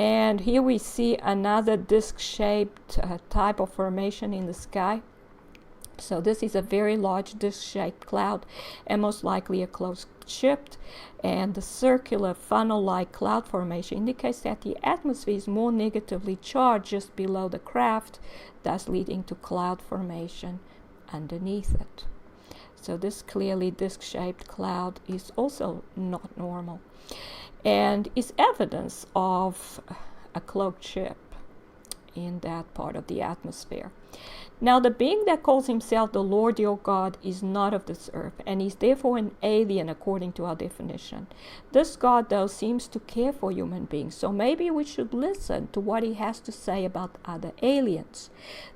And here we see another disc-shaped type of formation in the sky. So this is a very large disc-shaped cloud, and most likely a close ship. And the circular funnel-like cloud formation indicates that the atmosphere is more negatively charged just below the craft, thus leading to cloud formation underneath it. So this clearly disc-shaped cloud is also not normal, and is evidence of a cloaked ship in that part of the atmosphere. Now the being that calls himself the Lord your God is not of this earth, and is therefore an alien according to our definition. This God, though, seems to care for human beings, so maybe we should listen to what he has to say about other aliens.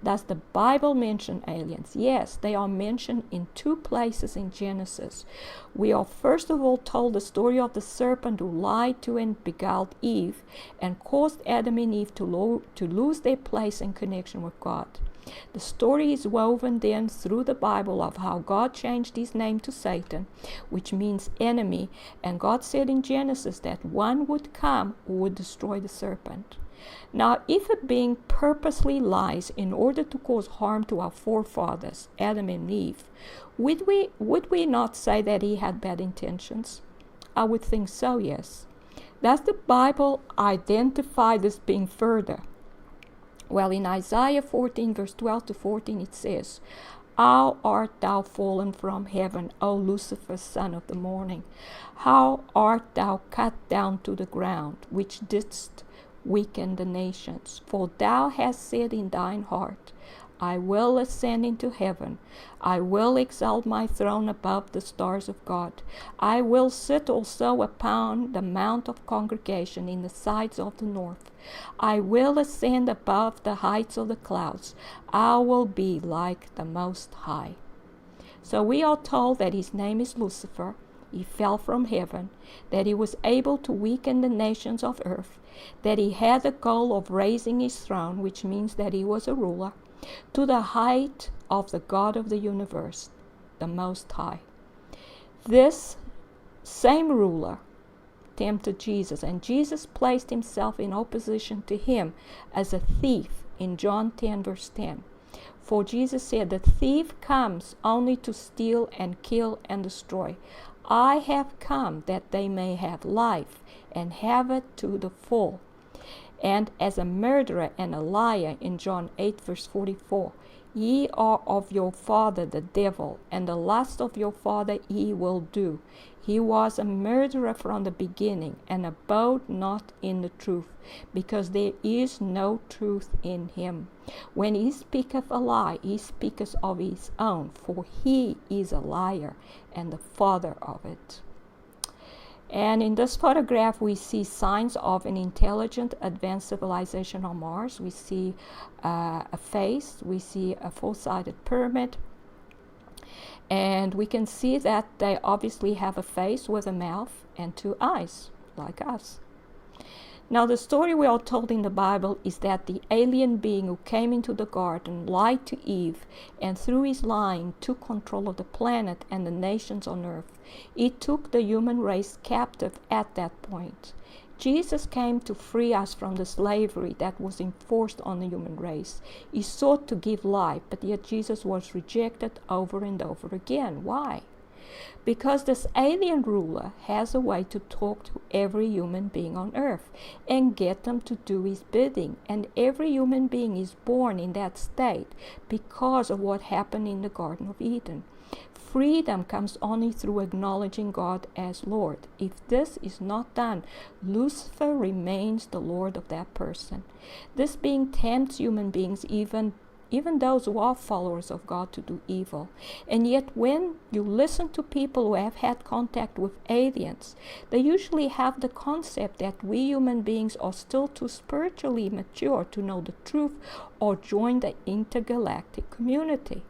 Does the Bible mention aliens? Yes, they are mentioned in 2 places in Genesis. We are first of all told the story of the serpent who lied to and beguiled Eve and caused Adam and Eve to lose their place and connection with God. The story is woven then through the Bible of how God changed his name to Satan, which means enemy, and God said in Genesis that one would come who would destroy the serpent. Now, if a being purposely lies in order to cause harm to our forefathers, Adam and Eve, would we not say that he had bad intentions? I would think so, yes. Does the Bible identify this being further? Well, in Isaiah 14, verse 12 to 14, it says, How art thou fallen from heaven, O Lucifer, son of the morning? How art thou cut down to the ground, which didst weaken the nations? For thou hast said in thine heart, I will ascend into heaven. I will exalt my throne above the stars of God. I will sit also upon the mount of congregation in the sides of the north. I will ascend above the heights of the clouds. I will be like the Most High. So we are told that his name is Lucifer. He fell from heaven, that he was able to weaken the nations of earth, that he had the goal of raising his throne, which means that he was a ruler, to the height of the God of the universe, the Most High. This same ruler tempted Jesus, and Jesus placed himself in opposition to him as a thief in John 10, verse 10. For Jesus said, the thief comes only to steal and kill and destroy. I have come that they may have life and have it to the full. And as a murderer and a liar in John 8, verse 44, ye are of your father the devil, and the lust of your father ye will do. He was a murderer from the beginning, and abode not in the truth, because there is no truth in him. When he speaketh a lie, he speaketh of his own, for he is a liar, and the father of it. And in this photograph, we see signs of an intelligent, advanced civilization on Mars. We see a face, we see a four-sided pyramid, and we can see that they obviously have a face with a mouth and 2 eyes, like us. Now, the story we are told in the Bible is that the alien being who came into the garden lied to Eve, and through his lying took control of the planet and the nations on earth. He took the human race captive at that point. Jesus came to free us from the slavery that was enforced on the human race. He sought to give life, but yet Jesus was rejected over and over again. Why? Because this alien ruler has a way to talk to every human being on earth and get them to do his bidding. And every human being is born in that state because of what happened in the Garden of Eden. Freedom comes only through acknowledging God as Lord. If this is not done, Lucifer remains the Lord of that person. This being tempts human beings, even those who are followers of God, to do evil. And yet when you listen to people who have had contact with aliens, they usually have the concept that we human beings are still too spiritually mature to know the truth or join the intergalactic community.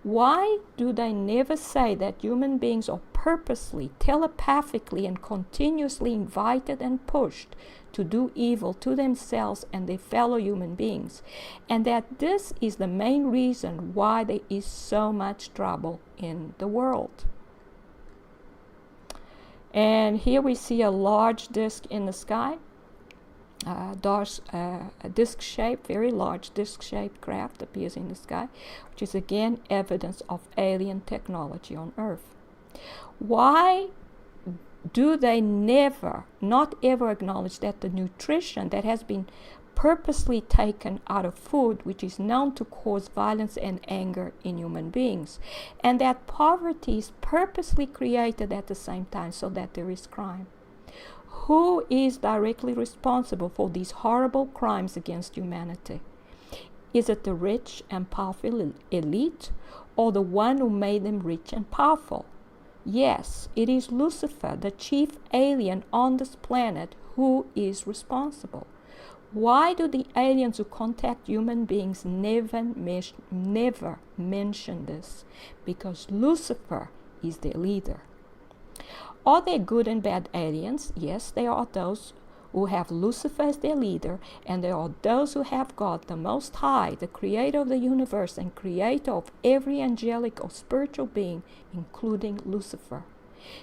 Why do they never say that human beings are purposely, telepathically, and continuously invited and pushed to do evil to themselves and their fellow human beings, and that this is the main reason why there is so much trouble in the world? And here we see a large disk in the sky. a disc-shaped, very large disc-shaped craft appears in the sky, which is again evidence of alien technology on Earth. Why do they not ever acknowledge that the nutrition that has been purposely taken out of food, which is known to cause violence and anger in human beings, and that poverty is purposely created at the same time so that there is crime? Who is directly responsible for these horrible crimes against humanity? Is it the rich and powerful elite, or the one who made them rich and powerful? Yes, it is Lucifer, the chief alien on this planet, who is responsible. Why do the aliens who contact human beings never mention this? Because Lucifer is their leader. Are there good and bad aliens? Yes, there are those who have Lucifer as their leader, and there are those who have God, the Most High, the creator of the universe and creator of every angelic or spiritual being, including Lucifer.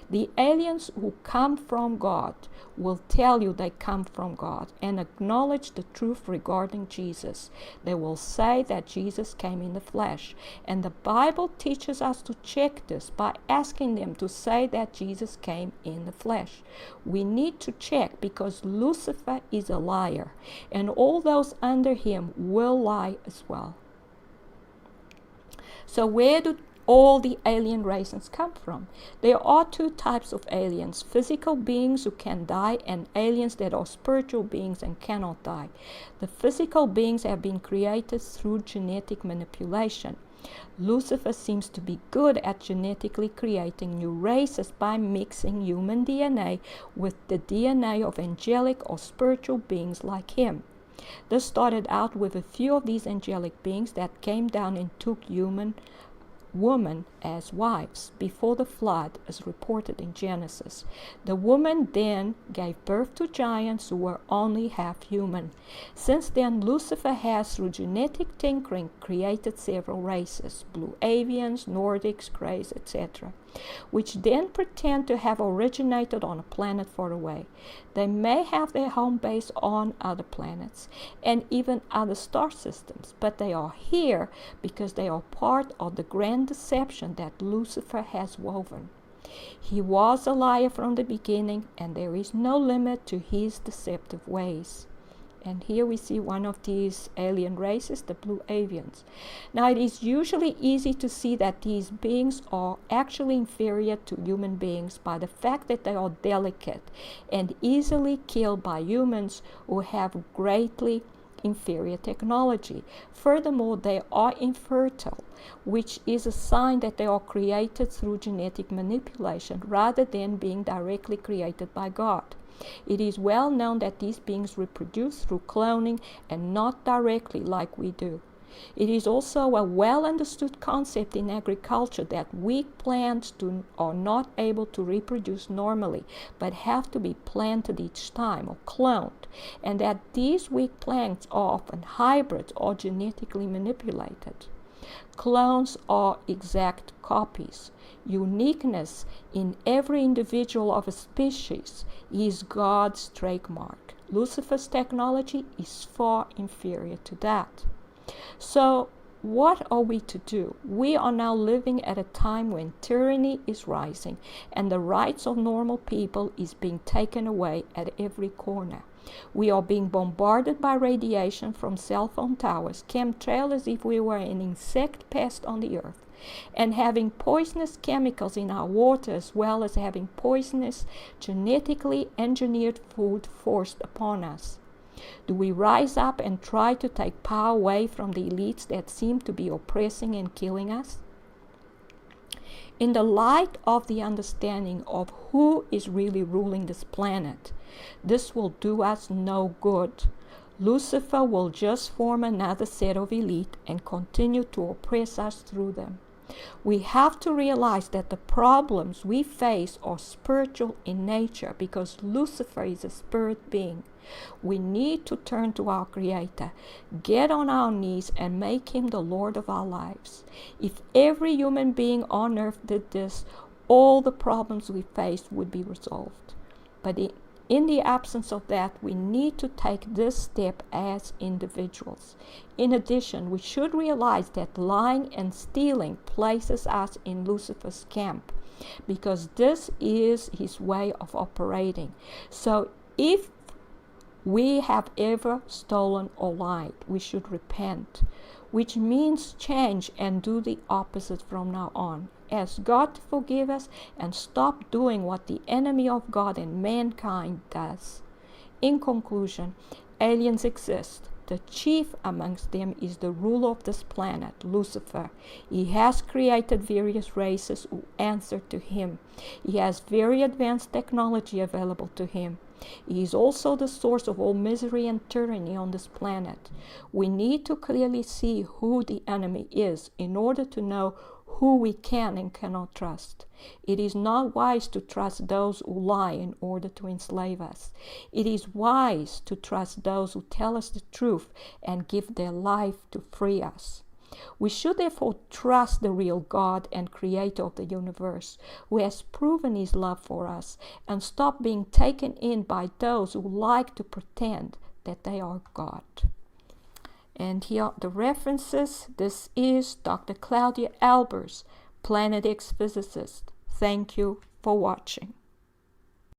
The aliens who come from God will tell you they come from God and acknowledge the truth regarding Jesus. They will say that Jesus came in the flesh. And the Bible teaches us to check this by asking them to say that Jesus came in the flesh. We need to check because Lucifer is a liar, and all those under him will lie as well. So where do all the alien races come from? There are two types of aliens: physical beings who can die, and aliens that are spiritual beings and cannot die. The physical beings have been created through genetic manipulation. Lucifer seems to be good at genetically creating new races by mixing human DNA with the DNA of angelic or spiritual beings like him. This started out with a few of these angelic beings that came down and took women as wives before the flood, as reported in Genesis. The woman then gave birth to giants who were only half human. Since then, Lucifer has, through genetic tinkering, created several races: blue avians, Nordics, Greys, etc., which then pretend to have originated on a planet far away. They may have their home base on other planets and even other star systems, but they are here because they are part of the grand deception that Lucifer has woven. He was a liar from the beginning, and there is no limit to his deceptive ways. And here we see one of these alien races, the blue avians. Now, it is usually easy to see that these beings are actually inferior to human beings by the fact that they are delicate and easily killed by humans who have greatly inferior technology. Furthermore, they are infertile, which is a sign that they are created through genetic manipulation rather than being directly created by God. It is well known that these beings reproduce through cloning and not directly like we do. It is also a well understood concept in agriculture that weak plants are not able to reproduce normally, but have to be planted each time or cloned, and that these weak plants are often hybrids or genetically manipulated. Clones are exact copies. Uniqueness in every individual of a species is God's trademark. Lucifer's technology is far inferior to that. So, what are we to do? We are now living at a time when tyranny is rising and the rights of normal people is being taken away at every corner. We are being bombarded by radiation from cell phone towers, chemtrails as if we were an insect pest on the earth, and having poisonous chemicals in our water, as well as having poisonous, genetically engineered food forced upon us. Do we rise up and try to take power away from the elites that seem to be oppressing and killing us? In the light of the understanding of who is really ruling this planet, this will do us no good. Lucifer will just form another set of elite and continue to oppress us through them. We have to realize that the problems we face are spiritual in nature because Lucifer is a spirit being. We need to turn to our Creator, get on our knees, and make Him the Lord of our lives. If every human being on earth did this, all the problems we face would be resolved. But In the absence of that, we need to take this step as individuals. In addition, we should realize that lying and stealing places us in Lucifer's camp, because this is his way of operating. So if we have ever stolen or lied, we should repent, which means change and do the opposite from now on. Ask God to forgive us and stop doing what the enemy of God and mankind does. In conclusion, aliens exist. The chief amongst them is the ruler of this planet, Lucifer. He has created various races who answer to him. He has very advanced technology available to him. He is also the source of all misery and tyranny on this planet. We need to clearly see who the enemy is in order to know who we can and cannot trust. It is not wise to trust those who lie in order to enslave us. It is wise to trust those who tell us the truth and give their life to free us. We should therefore trust the real God and Creator of the universe, who has proven his love for us, and stop being taken in by those who like to pretend that they are God. And here are the references. This is Dr. Claudia Albers, Planet X physicist. Thank you for watching.